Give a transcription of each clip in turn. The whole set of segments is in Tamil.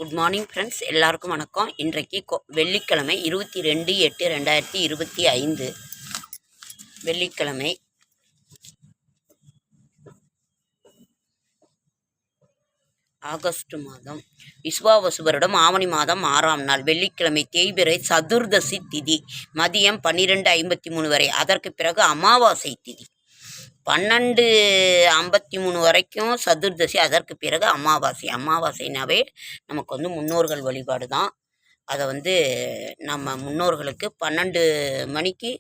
குட் மார்னிங் ஃப்ரெண்ட்ஸ், எல்லாருக்கும் வணக்கம். இன்றைக்கு வெள்ளிக்கிழமை 22/8/2025 வெள்ளிக்கிழமை. ஆகஸ்ட் மாதம் விஸ்வாவசு வருடம் ஆவணி மாதம் 6ஆம் நாள் வெள்ளிக்கிழமை. தேய்பிறை சதுர்தசி திதி மதியம் 12:53 வரை. அதற்கு பிறகு அமாவாசை திதி 12:53 வரைக்கும் சதுர்தசி. அதற்கு பிறகு அமாவாசை. அமாவாசைனாவே நமக்கு முன்னோர்கள் வழிபாடு தான். அதை நம்ம முன்னோர்களுக்கு 12 மணிக்கு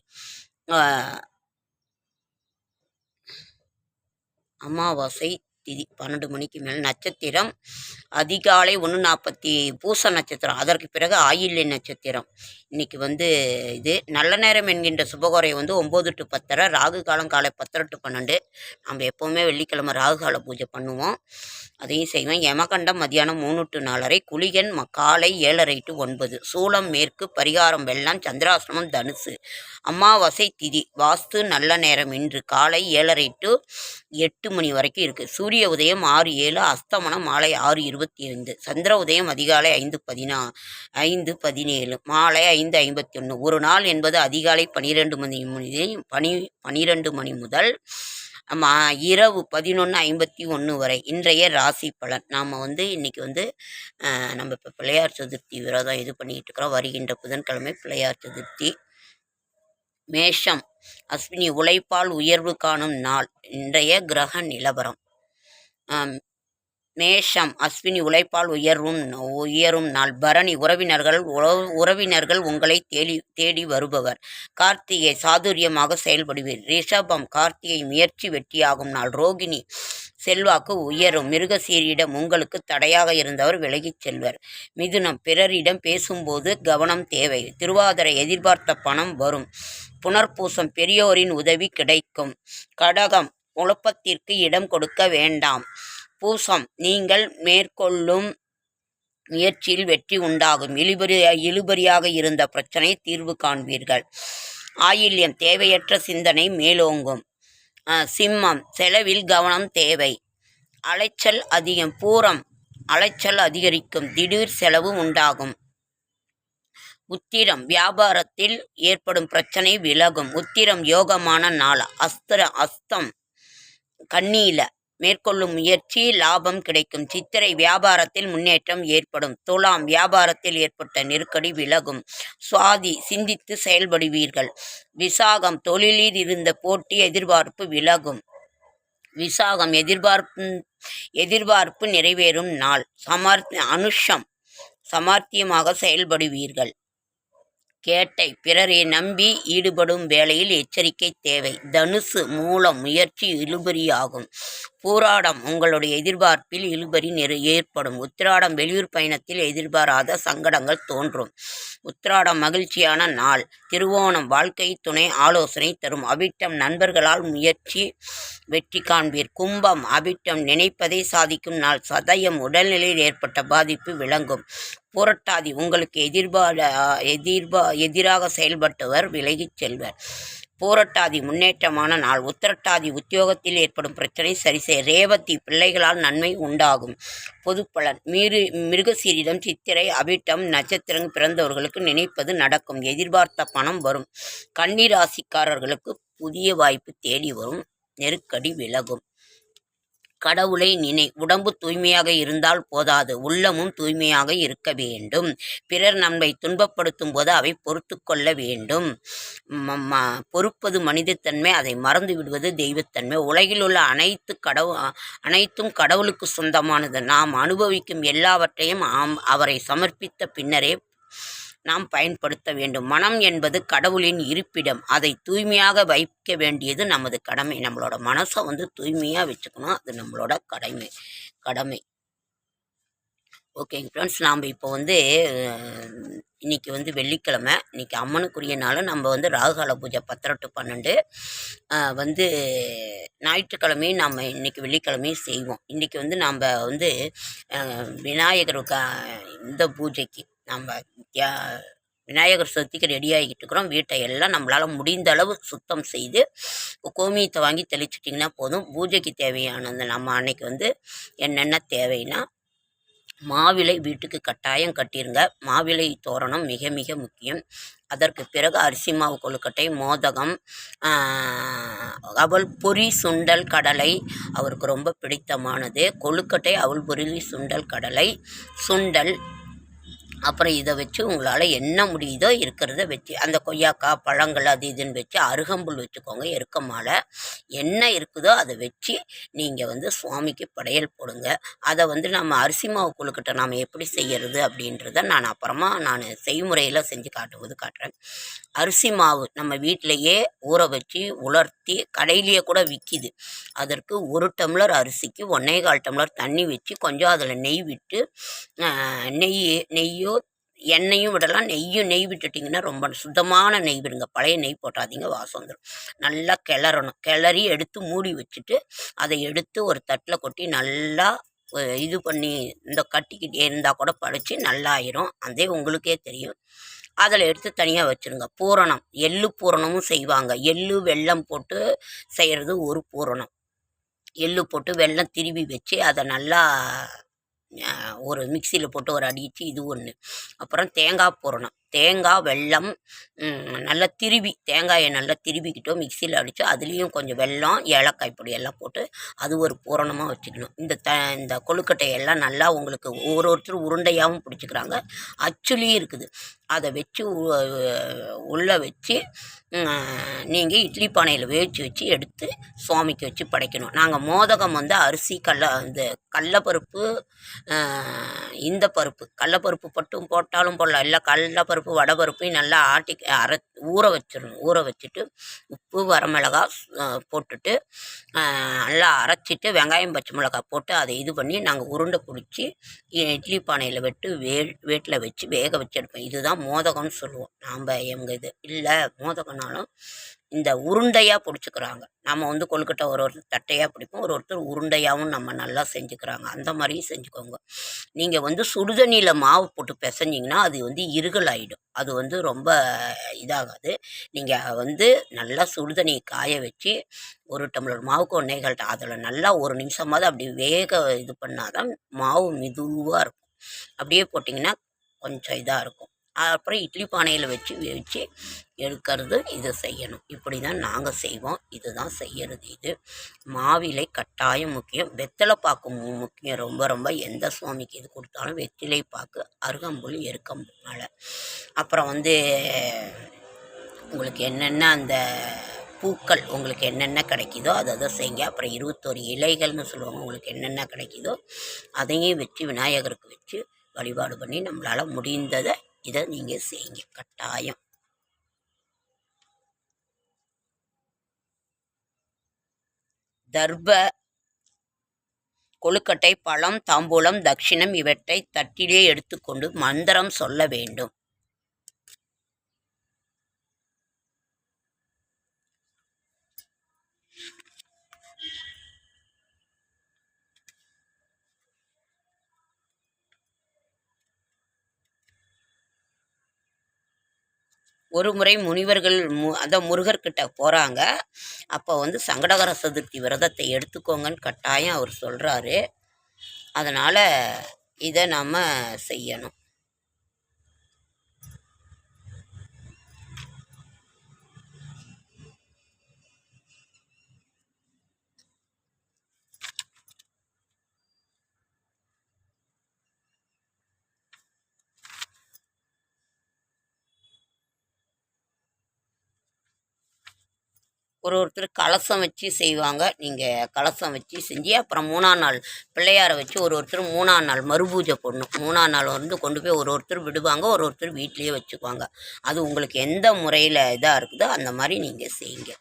அமாவாசை திதி 12 மணிக்கு மேல். நட்சத்திரம் அதிகாலை 1:40 பூச நட்சத்திரம். அதற்கு பிறகு ஆயில்ய நட்சத்திரம். இன்னைக்கு இது நல்ல நேரம் என்கின்ற சுபகோரை 9 to 10:30. ராகு காலம் காலை 10 to 12. நம்ம எப்போவுமே வெள்ளிக்கிழமை ராகு கால பூஜை பண்ணுவோம், அதையும் செய்வேன். யமகண்டம் மதியானம் 3 to 4:30. குளிகன் காலை 7:30 to 9. சூளம் மேற்கு. பரிகாரம் வெள்ளம். சந்திராசிரமம் தனுசு. அமாவாசை திதி வாஸ்து நல்ல நேரம் இன்று காலை 7:30 to 8 மணி வரைக்கும் இருக்குது. சூரிய உதயம் 6:07. அஸ்தமனம் மாலை 6:25. சந்திர உதயம் அதிகாலை 5:17 மாலை 5:51. ஒரு நாள் என்பது அதிகாலை 12 மணி முதல் இரவு 11:51 வரை. இன்றைய ராசி பலன். நாம் இன்னைக்கு நம்ம இப்போ பிள்ளையார் சதுர்த்தி விரதம் இது பண்ணிக்கிட்டு இருக்கிறோம். வருகின்ற புதன்கிழமை பிள்ளையார் சதுர்த்தி. மேஷம் அஸ்வினி உழைப்பால் உயர்வு காணும் நாள். இன்றைய கிரக நிலவரம். மேஷம் அஸ்வினி உழைப்பால் உயரும் நாள். பரணி உறவினர்கள் உங்களை தேடி வருபவர். கார்த்திகை சாதுரியமாக செயல்படுவீர். ரிஷபம் கார்த்திகை முயற்சி வெற்றியாகும் நாள். ரோகிணி செல்வாக்கு உயரும். மிருகசீரியிடம் உங்களுக்கு தடையாக இருந்தவர் விலகிச் செல்வர். மிதுனம் பிறரிடம் பேசும்போது கவனம் தேவை. திருவாதிரை எதிர்பார்த்த பணம் வரும். புனர்பூசம் பெரியோரின் உதவி கிடைக்கும். கடகம் குழப்பத்திற்கு இடம் கொடுக்க வேண்டாம். பூசம் நீங்கள் மேற்கொள்ளும் முயற்சியில் வெற்றி உண்டாகும். இழுபறியாக இருந்த பிரச்சனை தீர்வு காண்பீர்கள். ஆயில்யம் தேவையற்ற சிந்தனை மேலோங்கும். சிம்மம் செலவில் கவனம் தேவை. அலைச்சல் அதிகம். பூரம் அலைச்சல் அதிகரிக்கும். திடீர் செலவு உண்டாகும். உத்திரம் வியாபாரத்தில் ஏற்படும் பிரச்சனை விலகும். உத்திரம் யோகமான நாள். அஸ்தம் கண்ணீல மேற்கொள்ளும் முயற்சி லாபம் கிடைக்கும். சித்திரை வியாபாரத்தில் முன்னேற்றம் ஏற்படும். துலாம் வியாபாரத்தில் ஏற்பட்ட நெருக்கடி விலகும். சுவாதி சிந்தித்து செயல்படுவீர்கள். விசாகம் தொழிலில் இருந்த போட்டி எதிர்பார்ப்பு விலகும். விசாகம் எதிர்பார்ப்பு நிறைவேறும் நாள். அனுஷம் சமார்த்தியமாக செயல்படுவீர்கள். கேட்டை பிறரை நம்பி ஈடுபடும் வேளையில் எச்சரிக்கை தேவை. தனுசு மூலம் முயற்சி இழுபறியாகும். பூராடம் உங்களுடைய எதிர்பார்ப்பில் இழுபறி ஏற்படும். உத்திராடம் வெளியூர் பயணத்தில் எதிர்பாராத சங்கடங்கள் தோன்றும். உத்திராடம் மகிழ்ச்சியான நாள். திருவோணம் வாழ்க்கை துணை ஆலோசனை தரும். அவிட்டம் நண்பர்களால் முயற்சி வெற்றி காண்பீர். கும்பம் அவிட்டம் நினைப்பதை சாதிக்கும் நாள். சதயம் உடல்நிலையில் ஏற்பட்ட பாதிப்பு விளங்கும். புரட்டாதி உங்களுக்கு எதிராக செயல்பட்டவர் விலகிச் செல்வர். பூரட்டாதி முன்னேற்றமான நாள். உத்திரட்டாதி உத்தியோகத்தில் ஏற்படும் பிரச்சனை சரிசெய்ய. ரேவதி பிள்ளைகளால் நன்மை உண்டாகும். பொதுப்பலன். மிருகசீரிடம் சித்திரை அவிட்டம் நட்சத்திரம் பிறந்தவர்களுக்கு நினைப்பது நடக்கும். எதிர்பார்த்த பணம் வரும். கன்னி ராசிக்காரர்களுக்கு புதிய வாய்ப்பு தேடி வரும். நெருக்கடி விலகும். கடவுளை நினை. உடம்பு தூய்மையாக இருந்தால் போதாது, உள்ளமும் தூய்மையாக இருக்க வேண்டும். பிறர் நம்மை துன்பப்படுத்தும் போது அவை பொறுத்து கொள்ள வேண்டும். பொறுப்பது மனிதத்தன்மை, அதை மறந்து விடுவது தெய்வத்தன்மை. உலகில் உள்ள அனைத்தும் கடவுளுக்கு சொந்தமானது. நாம் அனுபவிக்கும் எல்லாவற்றையும் அவரை சமர்ப்பித்த பின்னரே நாம் பயன்படுத்த வேண்டும். மனம் என்பது கடவுளின் இருப்பிடம். அதை தூய்மையாக வைக்க வேண்டியது நமது கடமை. நம்மளோட மனசை தூய்மையாக வச்சுக்கணும். அது நம்மளோட கடமை. ஓகேங்க ஃப்ரெண்ட்ஸ், நாம் இப்போ இன்றைக்கி வெள்ளிக்கிழமை. இன்றைக்கி அம்மனுக்குரிய நாள். நம்ம ராகுகால பூஜை 10 to 12. ஞாயிற்றுக்கிழமையும் நம்ம இன்றைக்கி வெள்ளிக்கிழமையும் செய்வோம். இன்றைக்கி நாம் விநாயகருக்கு இந்த பூஜைக்கு நம்ம விநாயகர் சதுர்த்திக்கு ரெடி ஆகிக்கிட்டு இருக்கிறோம். வீட்டை எல்லாம் நம்மளால் முடிந்த அளவு சுத்தம் செய்து கோமியத்தை வாங்கி தெளிச்சிட்டிங்கன்னா போதும். பூஜைக்கு தேவையானது நம்ம அன்னைக்கு என்னென்ன தேவைன்னா மாவிலை வீட்டுக்கு கட்டாயம் கட்டிருங்க. மாவிலை தோரணம் மிக மிக முக்கியம். அதற்கு பிறகு அரிசி மாவு கொழுக்கட்டை, மோதகம், அவல் பொரி, சுண்டல், கடலை அவருக்கு ரொம்ப பிடித்தமானது. கொழுக்கட்டை, அவல் பொரி, சுண்டல், கடலை, சுண்டல். அப்புறம் இதை வச்சு உங்களால் என்ன முடியுதோ இருக்கிறத வச்சு அந்த கொய்யாக்காய் பழங்கள் அது இதுன்னு வச்சு அருகம்புல் வச்சுக்கோங்க, எருக்க மாலை என்ன இருக்குதோ அதை வச்சு நீங்கள் வந்து சுவாமிக்கு படையல் போடுங்க. அதை வந்து நம்ம அரிசி மாவு கொழுக்கட்டை நாம் எப்படி செய்கிறது அப்படின்றத நான் அப்புறமா செய்முறையில் செஞ்சு காட்டுறேன். அரிசி மாவு நம்ம வீட்டிலையே ஊற வச்சு உலர்த்தி கடையிலேயே கூட விற்கிது. அதற்கு 1 டம்ளர் அரிசிக்கு 1.25 டம்ளர் தண்ணி வச்சு கொஞ்சம் அதில் நெய் விட்டு நெய்யோ எண்ணெயும் விடலாம். நெய் விட்டுட்டிங்கன்னா ரொம்ப சுத்தமான நெய் விடுங்க, பழைய நெய் போட்டாதீங்க, வாசம் வந்துடும். நல்லா கிளறணும். கிளறி எடுத்து மூடி வச்சுட்டு அதை எடுத்து ஒரு தட்டில் கொட்டி நல்லா இது பண்ணி இந்த கட்டிக்கிட்டே இருந்தால் கூட படைச்சி நல்லா ஆயிரும். அதே உங்களுக்கே தெரியும். அதில் எடுத்து தனியாக வச்சுருங்க. பூரணம், எள்ளு பூரணமும் செய்வாங்க. எள்ளு வெல்லம் போட்டு செய்கிறது ஒரு பூரணம். எள்ளு போட்டு வெல்லம் திருவி வச்சு அதை நல்லா ஒரு மிக்சியில் போட்டு ஒரு அடிச்சு இது ஒன்று. அப்புறம் தேங்காய் பூரணம், தேங்காய் வெல்லம் நல்லா தேங்காயை நல்லா திருவிக்கிட்டோம், மிக்சியில் அடித்து அதுலேயும் கொஞ்சம் வெல்லம் ஏலக்காய் பொடி எல்லாம் போட்டு அது ஒரு பூரணமாக வச்சுக்கணும். இந்த கொழுக்கட்டையெல்லாம் நல்லா உங்களுக்கு ஒருத்தர் உருண்டையாகவும் பிடிச்சிக்கிறாங்க, அச்சுலேயும் இருக்குது. அதை வச்சு உள்ளே வச்சு நீங்கள் இட்லி பானையில் வேவிச்சு வச்சு எடுத்து சுவாமிக்கு வச்சு படைக்கணும். நாங்கள் மோதகம் வந்து அரிசி கடலப்பருப்பு, இந்த பருப்பு கடலப்பருப்பு போட்டாலும் போடலாம், இல்லை கடலப்பருப்பு வடைப்பருப்பையும் நல்லா ஊற வச்சிடணும். ஊற வச்சுட்டு உப்பு வரமிளகாய் போட்டுட்டு நல்லா அரைச்சிட்டு வெங்காயம் பச்சை மிளகாய் போட்டு அதை இது பண்ணி நாங்கள் உருண்டை பிடிச்சி இட்லி பானையில் வேட்டில் வச்சு வேக வச்சு எடுப்போம். இதுதான் மோதகம்னு சொல்லுவோம். நாம் எங்கள் இது இல்லை மோதகம்னாலும் இந்த உருண்டையாக பிடிச்சிக்கிறாங்க. நம்ம வந்து கொழுக்கட்டை ஒருத்தர் தட்டையாக பிடிப்போம், ஒருத்தர் உருண்டையாகவும் நம்ம நல்லா செஞ்சுக்கிறாங்க. அந்த மாதிரியும் செஞ்சுக்கோங்க. நீங்கள் வந்து சுடுதண்ணியில் மாவு போட்டு பிசைஞ்சிங்கன்னா அது வந்து இருகல் ஆகிடும். அது வந்து ரொம்ப இதாகாது. நீங்கள் வந்து நல்லா சுடுதண்ணியை காய வச்சு 1 டம்ளர் மாவுக்கு 1.25 அதில் நல்லா 1 நிமிஷமாவது அப்படி வேக இது பண்ணாதான் மாவு மெதுவாக இருக்கும். அப்படியே போட்டிங்கன்னா கொஞ்சம் இதாக இருக்கும். அப்புறம் இட்லி பானையில் வச்சு வேவிச்சு எடுக்கிறது இதை செய்யணும். இப்படி தான் நாங்கள் செய்வோம். இதுதான் செய்கிறது. இது மாவிலை கட்டாயம் முக்கியம். வெத்தலை பாக்கு முக்கியம், ரொம்ப ரொம்ப. எந்த சுவாமிக்கு இது கொடுத்தாலும் வெற்றிலை பாக்கு, அருகம்புல், எருக்கம் மாலை. அப்புறம் வந்து உங்களுக்கு என்னென்ன அந்த பூக்கள் உங்களுக்கு என்னென்ன கிடைக்குதோ அதை செய்யுங்க. அப்புறம் 21 இலைகள்னு சொல்லுவாங்க. உங்களுக்கு என்னென்ன கிடைக்குதோ அதையும் வச்சு விநாயகருக்கு வச்சு வழிபாடு பண்ணி நம்மளால் முடிந்ததை இதை நீங்கள் செய்யுங்க கட்டாயம். தர்ப, கொழுக்கட்டை, பழம், தாம்பூலம், தட்சிணம் இவற்றை தட்டிலே எடுத்துக்கொண்டு மந்திரம் சொல்ல வேண்டும். ஒரு முறை முனிவர்கள் முருகர்கிட்ட போகிறாங்க. அப்போ வந்து சங்கடகர சதுர்த்தி விரதத்தை எடுத்துக்கோங்கன்னு கட்டாயம் அவர் சொல்கிறாரு. அதனால் இதை நாம் செய்யணும். ஒருத்தர் கலசம் வச்சு செய்வாங்க. நீங்கள் கலசம் வச்சு செஞ்சு அப்புறம் 3ஆம் நாள் பிள்ளையாரை வச்சு ஒருத்தர் 3ஆம் நாள் மறுபூஜை போடணும். 3ஆம் நாள் வந்து கொண்டு போய் ஒருத்தர் விடுவாங்க, ஒருத்தர் வீட்லேயே வச்சுக்குவாங்க. அது உங்களுக்கு எந்த முறையில் இதாக இருக்குதோ அந்த மாதிரி நீங்கள் செய்யுங்க.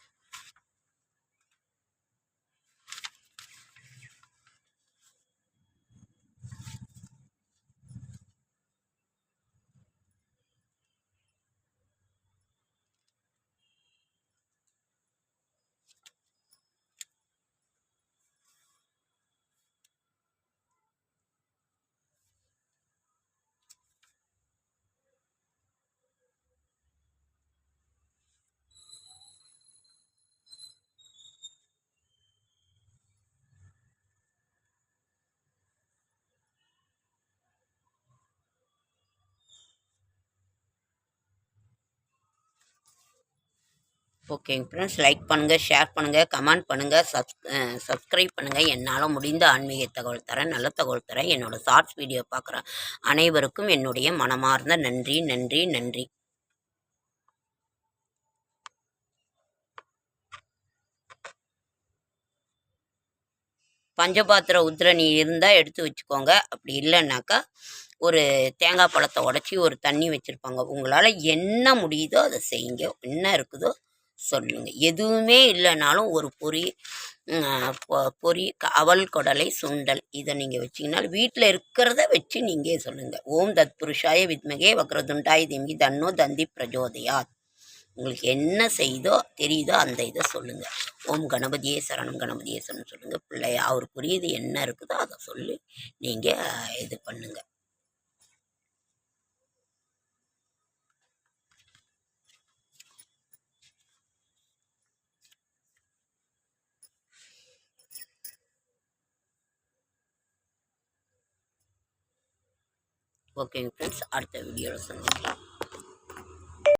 ஓகேங்க ஃப்ரெண்ட்ஸ், லைக் பண்ணுங்கள், ஷேர் பண்ணுங்கள், கமெண்ட் பண்ணுங்கள், சப்ஸ்கிரைப் பண்ணுங்கள். என்னால் முடிந்த ஆன்மீக தகவல் தரேன், நல்ல தகவல் தரேன். என்னோடய ஷார்ட்ஸ் வீடியோ பார்க்குற அனைவருக்கும் என்னுடைய மனமார்ந்த நன்றி நன்றி நன்றி. பஞ்சபாத்திர உத்திரணி இருந்தால் எடுத்து வச்சுக்கோங்க. அப்படி இல்லைன்னாக்கா ஒரு தேங்காய் பழத்தை உடச்சி ஒரு தண்ணி வச்சுருப்பாங்க. உங்களால் என்ன முடியுதோ அதை செய்யுங்க. என்ன இருக்குதோ சொல்லுங்கள். எதுவுமே இல்லைனாலும் ஒரு பொரி அவல் கொடலை சுண்டல் இதை நீங்கள் வச்சிங்கனாலும் வீட்டில் இருக்கிறத வச்சு நீங்கள் சொல்லுங்கள். ஓம் தத் புருஷாய வித்மகே வக்ரதுண்டாய தீமகி தன்னோ தந்தி பிரஜோதயாத். உங்களுக்கு என்ன செய்தோ தெரியுதோ அந்த இதை சொல்லுங்கள். ஓம் கணபதியே சரணம், கணபதியே சரணம் சொல்லுங்கள். பிள்ளையா அவருக்குரியது என்ன இருக்குதோ அதை சொல்லி நீங்கள் இது பண்ணுங்கள். ஓகேங்க ஃப்ரெண்ட்ஸ், அடுத்த வீடியோவில் சந்திக்கலாம்.